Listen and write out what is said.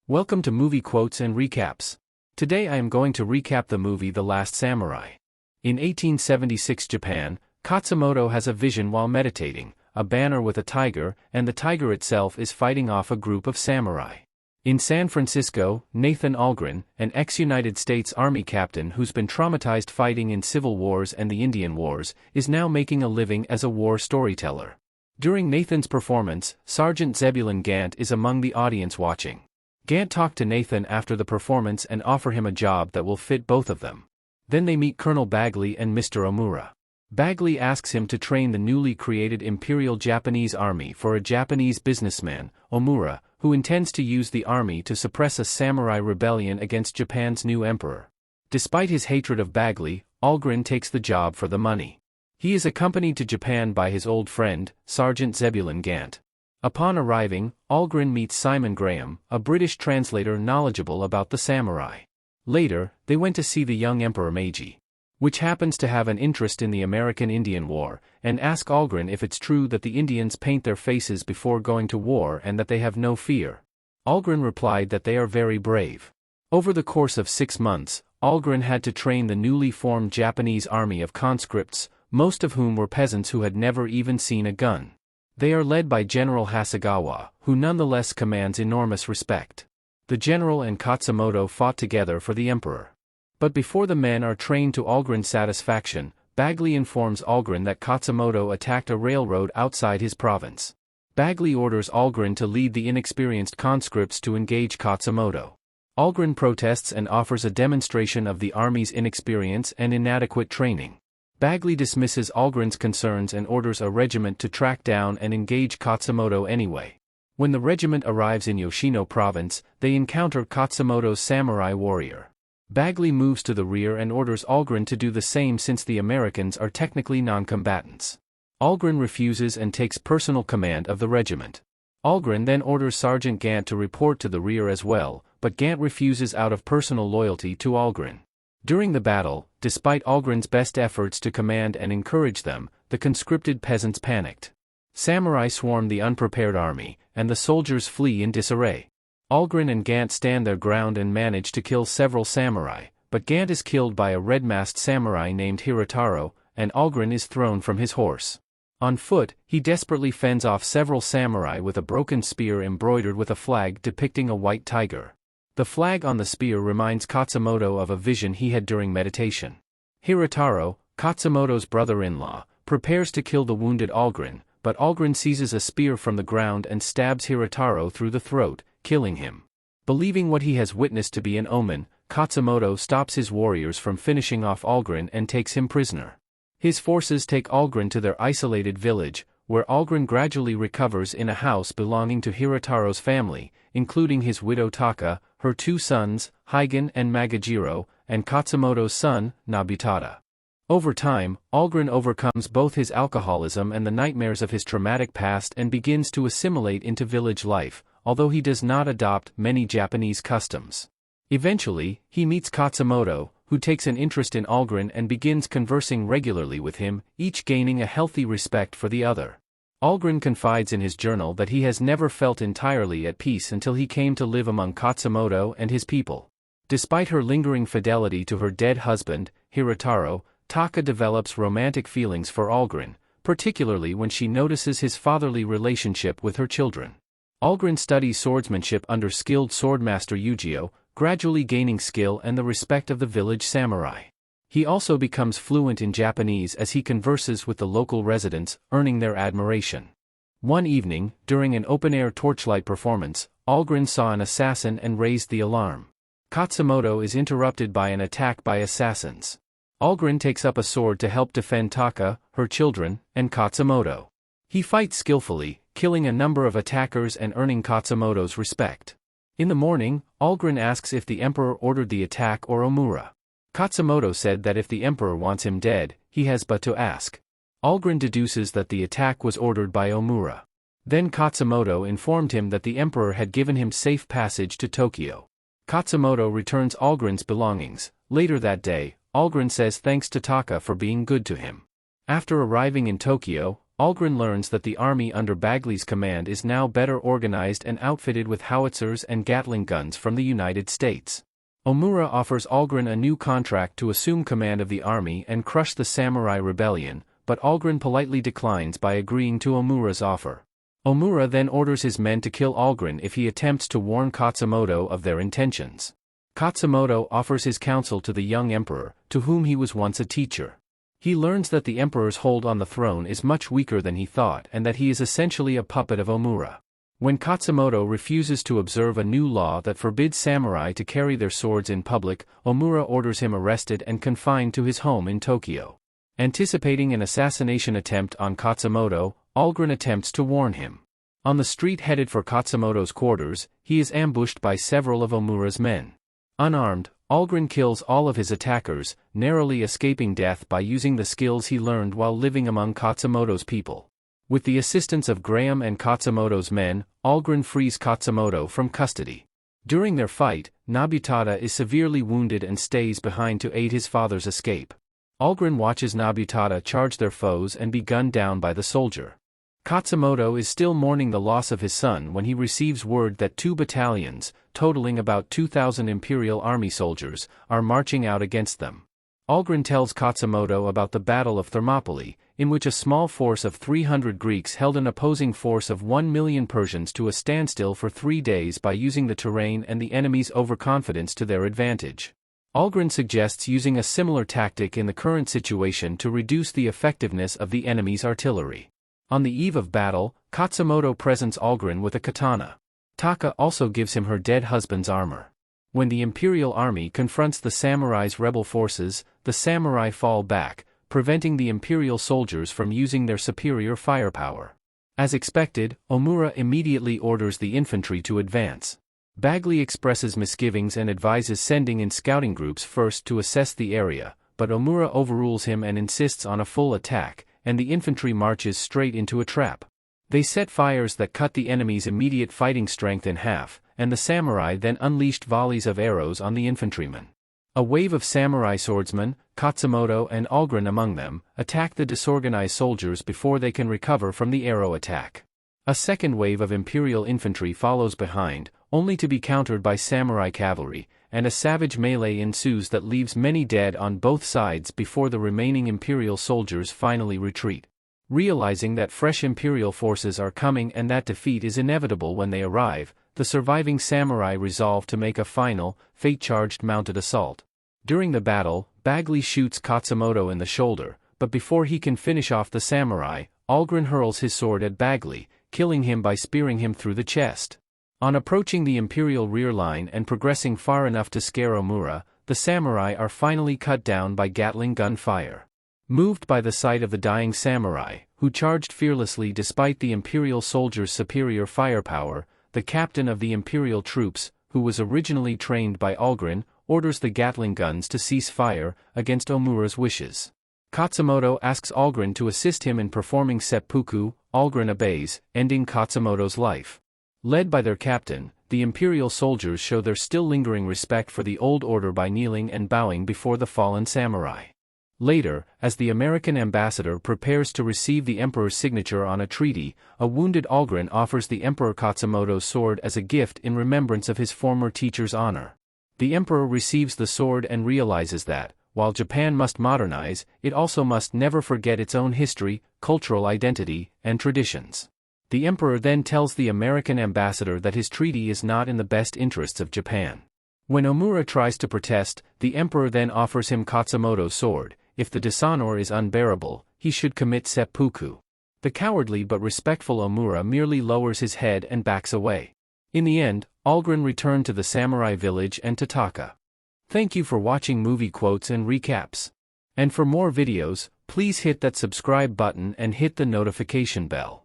Welcome to Movie Quotes and Recaps. Today I am going to recap the movie The Last Samurai. In 1876 Japan, Katsumoto has a vision while meditating, a banner with a tiger, and the tiger itself is fighting off a group of samurai. In San Francisco, Nathan Algren, an ex-United States Army captain who's been traumatized fighting in civil wars and the Indian Wars, is now making a living as a war storyteller. During Nathan's performance, Sergeant Zebulon Gant is among the audience watching. Gant talked to Nathan after the performance and offer him a job that will fit both of them. Then they meet Colonel Bagley and Mr. Omura. Bagley asks him to train the newly created Imperial Japanese Army for a Japanese businessman, Omura, who intends to use the army to suppress a samurai rebellion against Japan's new emperor. Despite his hatred of Bagley, Algren takes the job for the money. He is accompanied to Japan by his old friend, Sergeant Zebulon Gant. Upon arriving, Algren meets Simon Graham, a British translator knowledgeable about the samurai. Later, they went to see the young Emperor Meiji, which happens to have an interest in the American Indian War, and ask Algren if it's true that the Indians paint their faces before going to war and that they have no fear. Algren replied that they are very brave. Over the course of 6 months, Algren had to train the newly formed Japanese army of conscripts, most of whom were peasants who had never even seen a gun. They are led by General Hasegawa, who nonetheless commands enormous respect. The general and Katsumoto fought together for the emperor. But before the men are trained to Algren's satisfaction, Bagley informs Algren that Katsumoto attacked a railroad outside his province. Bagley orders Algren to lead the inexperienced conscripts to engage Katsumoto. Algren protests and offers a demonstration of the army's inexperience and inadequate training. Bagley dismisses Algren's concerns and orders a regiment to track down and engage Katsumoto anyway. When the regiment arrives in Yoshino province, they encounter Katsumoto's samurai warrior. Bagley moves to the rear and orders Algren to do the same since the Americans are technically non-combatants. Algren refuses and takes personal command of the regiment. Algren then orders Sergeant Gant to report to the rear as well, but Gant refuses out of personal loyalty to Algren. During the battle, despite Algren's best efforts to command and encourage them, the conscripted peasants panicked. Samurai swarm the unprepared army, and the soldiers flee in disarray. Algren and Gant stand their ground and manage to kill several samurai, but Gant is killed by a red-masked samurai named Hirotaro, and Algren is thrown from his horse. On foot, he desperately fends off several samurai with a broken spear embroidered with a flag depicting a white tiger. The flag on the spear reminds Katsumoto of a vision he had during meditation. Hirotaro, Katsumoto's brother-in-law, prepares to kill the wounded Algren, but Algren seizes a spear from the ground and stabs Hirotaro through the throat, killing him. Believing what he has witnessed to be an omen, Katsumoto stops his warriors from finishing off Algren and takes him prisoner. His forces take Algren to their isolated village, where Algren gradually recovers in a house belonging to Hirotaro's family, including his widow Taka, her 2 sons, Higen and Magajiro, and Katsumoto's son, Nobutada. Over time, Algren overcomes both his alcoholism and the nightmares of his traumatic past and begins to assimilate into village life, although he does not adopt many Japanese customs. Eventually, he meets Katsumoto, who takes an interest in Algren and begins conversing regularly with him, each gaining a healthy respect for the other. Algren confides in his journal that he has never felt entirely at peace until he came to live among Katsumoto and his people. Despite her lingering fidelity to her dead husband, Hirotaro, Taka develops romantic feelings for Algren, particularly when she notices his fatherly relationship with her children. Algren studies swordsmanship under skilled swordmaster Yujio, gradually gaining skill and the respect of the village samurai. He also becomes fluent in Japanese as he converses with the local residents, earning their admiration. One evening, during an open-air torchlight performance, Algren saw an assassin and raised the alarm. Katsumoto is interrupted by an attack by assassins. Algren takes up a sword to help defend Taka, her children, and Katsumoto. He fights skillfully, killing a number of attackers and earning Katsumoto's respect. In the morning, Algren asks if the emperor ordered the attack or Omura. Katsumoto said that if the emperor wants him dead, he has but to ask. Algren deduces that the attack was ordered by Omura. Then Katsumoto informed him that the emperor had given him safe passage to Tokyo. Katsumoto returns Algren's belongings. Later that day, Algren says thanks to Taka for being good to him. After arriving in Tokyo, Algren learns that the army under Bagley's command is now better organized and outfitted with howitzers and Gatling guns from the United States. Omura offers Algren a new contract to assume command of the army and crush the samurai rebellion, but Algren politely declines by agreeing to Omura's offer. Omura then orders his men to kill Algren if he attempts to warn Katsumoto of their intentions. Katsumoto offers his counsel to the young emperor, to whom he was once a teacher. He learns that the emperor's hold on the throne is much weaker than he thought and that he is essentially a puppet of Omura. When Katsumoto refuses to observe a new law that forbids samurai to carry their swords in public, Omura orders him arrested and confined to his home in Tokyo. Anticipating an assassination attempt on Katsumoto, Algren attempts to warn him. On the street headed for Katsumoto's quarters, he is ambushed by several of Omura's men. Unarmed, Algren kills all of his attackers, narrowly escaping death by using the skills he learned while living among Katsumoto's people. With the assistance of Graham and Katsumoto's men, Algren frees Katsumoto from custody. During their fight, Nobutada is severely wounded and stays behind to aid his father's escape. Algren watches Nobutada charge their foes and be gunned down by the soldier. Katsumoto is still mourning the loss of his son when he receives word that 2 battalions, totaling about 2,000 Imperial Army soldiers, are marching out against them. Algren tells Katsumoto about the Battle of Thermopylae, in which a small force of 300 Greeks held an opposing force of 1 million Persians to a standstill for 3 days by using the terrain and the enemy's overconfidence to their advantage. Algren suggests using a similar tactic in the current situation to reduce the effectiveness of the enemy's artillery. On the eve of battle, Katsumoto presents Algren with a katana. Taka also gives him her dead husband's armor. When the Imperial Army confronts the samurai's rebel forces, the samurai fall back, preventing the Imperial soldiers from using their superior firepower. As expected, Omura immediately orders the infantry to advance. Bagley expresses misgivings and advises sending in scouting groups first to assess the area, but Omura overrules him and insists on a full attack, and the infantry marches straight into a trap. They set fires that cut the enemy's immediate fighting strength in half, and the samurai then unleashed volleys of arrows on the infantrymen. A wave of samurai swordsmen, Katsumoto and Algren among them, attack the disorganized soldiers before they can recover from the arrow attack. A second wave of Imperial infantry follows behind, only to be countered by samurai cavalry, and a savage melee ensues that leaves many dead on both sides before the remaining Imperial soldiers finally retreat. Realizing that fresh Imperial forces are coming and that defeat is inevitable when they arrive, the surviving samurai resolve to make a final, fate-charged mounted assault. During the battle, Bagley shoots Katsumoto in the shoulder, but before he can finish off the samurai, Algren hurls his sword at Bagley, killing him by spearing him through the chest. On approaching the Imperial rear line and progressing far enough to scare Omura, the samurai are finally cut down by Gatling gun fire. Moved by the sight of the dying samurai, who charged fearlessly despite the Imperial soldiers' superior firepower, the captain of the Imperial troops, who was originally trained by Algren, orders the Gatling guns to cease fire, against Omura's wishes. Katsumoto asks Algren to assist him in performing seppuku. Algren obeys, ending Katsumoto's life. Led by their captain, the Imperial soldiers show their still lingering respect for the old order by kneeling and bowing before the fallen samurai. Later, as the American ambassador prepares to receive the emperor's signature on a treaty, a wounded Algren offers the emperor Katsumoto's sword as a gift in remembrance of his former teacher's honor. The emperor receives the sword and realizes that, while Japan must modernize, it also must never forget its own history, cultural identity, and traditions. The emperor then tells the American ambassador that his treaty is not in the best interests of Japan. When Omura tries to protest, the emperor then offers him Katsumoto's sword. If the dishonor is unbearable, he should commit seppuku. The cowardly but respectful Omura merely lowers his head and backs away. In the end, Algren returned to the samurai village and to Taka. Thank you for watching Movie Quotes and Recaps. And for more videos, please hit that subscribe button and hit the notification bell.